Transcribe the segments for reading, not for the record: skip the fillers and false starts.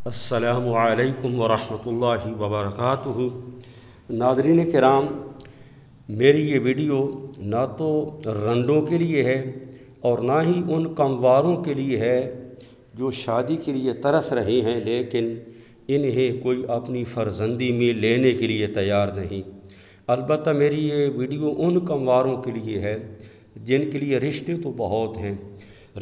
السلام علیکم ورحمۃ اللہ وبرکاتہ۔ ناظرین کرام، میری یہ ویڈیو نہ تو رنڈوں کے لیے ہے اور نہ ہی ان کمواروں کے لیے ہے جو شادی کے لیے ترس رہے ہیں لیکن انہیں کوئی اپنی فرزندی میں لینے کے لیے تیار نہیں۔ البتہ میری یہ ویڈیو ان کمواروں کے لیے ہے جن کے لیے رشتے تو بہت ہیں،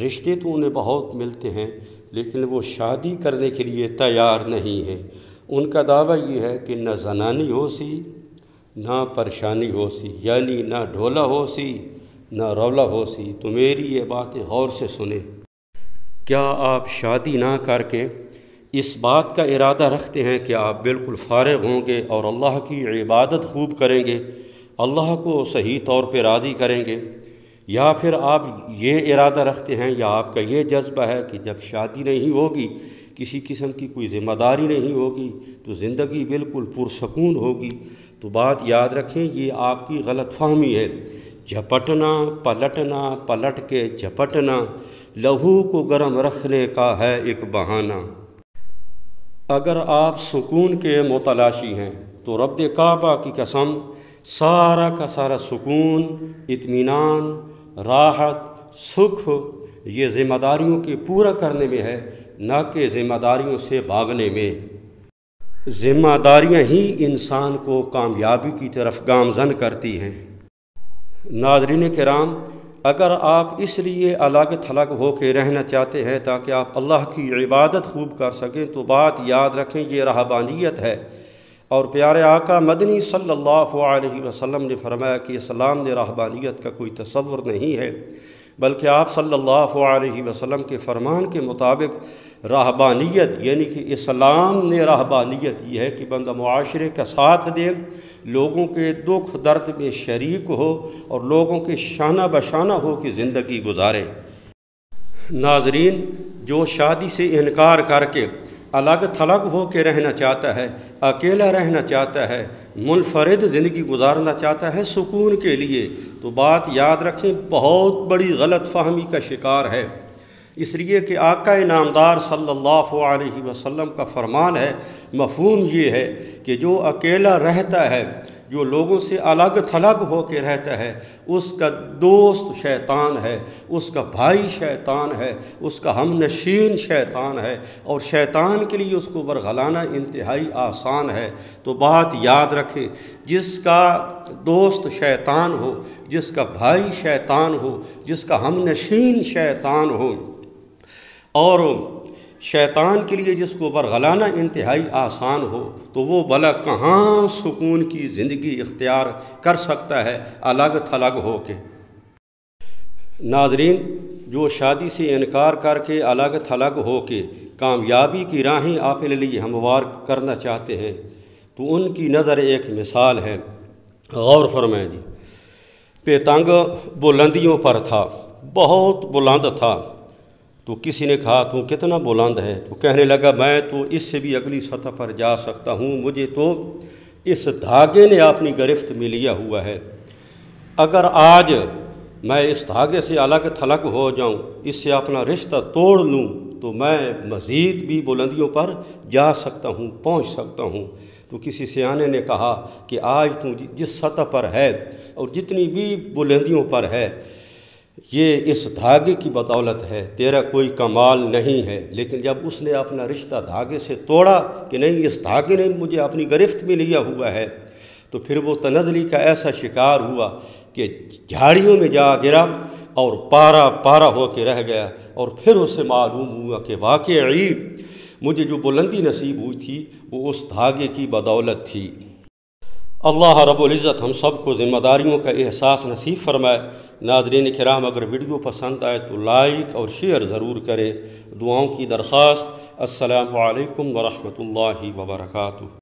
رشتے تو انہیں بہت ملتے ہیں لیکن وہ شادی کرنے کے لیے تیار نہیں ہیں۔ ان کا دعویٰ یہ ہے کہ نہ زنانی ہو سی نہ پریشانی ہو سی، یعنی نہ ڈھولا ہو سی نہ رولا ہو سی۔ تو میری یہ باتیں غور سے سنیں۔ کیا آپ شادی نہ کر کے اس بات کا ارادہ رکھتے ہیں کہ آپ بالکل فارغ ہوں گے اور اللہ کی عبادت خوب کریں گے، اللہ کو صحیح طور پہ راضی کریں گے؟ یا پھر آپ یہ ارادہ رکھتے ہیں یا آپ کا یہ جذبہ ہے کہ جب شادی نہیں ہوگی، کسی قسم کی کوئی ذمہ داری نہیں ہوگی تو زندگی بالکل پرسکون ہوگی؟ تو بات یاد رکھیں، یہ آپ کی غلط فہمی ہے۔ جھپٹنا پلٹنا، پلٹ کے جھپٹنا، لہو کو گرم رکھنے کا ہے ایک بہانہ۔ اگر آپ سکون کے متلاشی ہیں تو رب کعبہ کی قسم سارا کا سارا سکون، اطمینان، راحت، سکھ یہ ذمہ داریوں کے پورا کرنے میں ہے، نہ کہ ذمہ داریوں سے بھاگنے میں۔ ذمہ داریاں ہی انسان کو کامیابی کی طرف گامزن کرتی ہیں۔ ناظرین کرام، اگر آپ اس لیے الگ تھلگ ہو کے رہنا چاہتے ہیں تاکہ آپ اللہ کی عبادت خوب کر سکیں تو بات یاد رکھیں، یہ رہبانیت ہے۔ اور پیارے آقا مدنی صلی اللہ علیہ وسلم نے فرمایا کہ اسلام نے رہبانیت کا کوئی تصور نہیں ہے، بلکہ آپ صلی اللہ علیہ وسلم کے فرمان کے مطابق رہبانیت یعنی کہ اسلام نے رہبانیت یہ ہے کہ بندہ معاشرے کا ساتھ دے، لوگوں کے دکھ درد میں شریک ہو اور لوگوں کے شانہ بشانہ ہو کے زندگی گزارے۔ ناظرین، جو شادی سے انکار کر کے الگ تھلگ ہو کے رہنا چاہتا ہے، اکیلا رہنا چاہتا ہے، منفرد زندگی گزارنا چاہتا ہے سکون کے لیے، تو بات یاد رکھیں بہت بڑی غلط فہمی کا شکار ہے۔ اس لیے کہ آقا نامدار صلی اللہ علیہ وسلم کا فرمان ہے، مفہوم یہ ہے کہ جو اکیلا رہتا ہے، جو لوگوں سے الگ تھلگ ہو کے رہتا ہے، اس کا دوست شیطان ہے، اس کا بھائی شیطان ہے، اس کا ہم نشین شیطان ہے، اور شیطان کے لیے اس کو ورغلانا انتہائی آسان ہے۔ تو بات یاد رکھے، جس کا دوست شیطان ہو، جس کا بھائی شیطان ہو، جس کا ہم نشین شیطان ہو، اور شیطان کے لیے جس کو ورغلانا انتہائی آسان ہو، تو وہ بھلا کہاں سکون کی زندگی اختیار کر سکتا ہے الگ تھلگ ہو کے؟ ناظرین، جو شادی سے انکار کر کے الگ تھلگ ہو کے کامیابی کی راہیں اپنے لیے ہموار کرنا چاہتے ہیں تو ان کی نظر ایک مثال ہے، غور فرمائیں جی۔ پتنگ بلندیوں پر تھا، بہت بلند تھا، تو کسی نے کہا تو کتنا بلند ہے؟ تو کہنے لگا میں تو اس سے بھی اگلی سطح پر جا سکتا ہوں، مجھے تو اس دھاگے نے اپنی گرفت میں لیا ہوا ہے۔ اگر آج میں اس دھاگے سے الگ تھلگ ہو جاؤں، اس سے اپنا رشتہ توڑ لوں تو میں مزید بھی بلندیوں پر جا سکتا ہوں، پہنچ سکتا ہوں۔ تو کسی سیانے نے کہا کہ آج تو جس سطح پر ہے اور جتنی بھی بلندیوں پر ہے، یہ اس دھاگے کی بدولت ہے، تیرا کوئی کمال نہیں ہے۔ لیکن جب اس نے اپنا رشتہ دھاگے سے توڑا کہ نہیں، اس دھاگے نے مجھے اپنی گرفت میں لیا ہوا ہے، تو پھر وہ تنزلی کا ایسا شکار ہوا کہ جھاڑیوں میں جا گرا اور پارا پارا ہو کے رہ گیا، اور پھر اسے معلوم ہوا کہ واقعی مجھے جو بلندی نصیب ہوئی تھی وہ اس دھاگے کی بدولت تھی۔ اللہ رب العزت ہم سب کو ذمہ داریوں کا احساس نصیب فرمائے۔ ناظرین کرام، اگر ویڈیو پسند آئے تو لائک اور شیئر ضرور کریں۔ دعاؤں کی درخواست۔ السلام علیکم ورحمۃ اللہ وبرکاتہ۔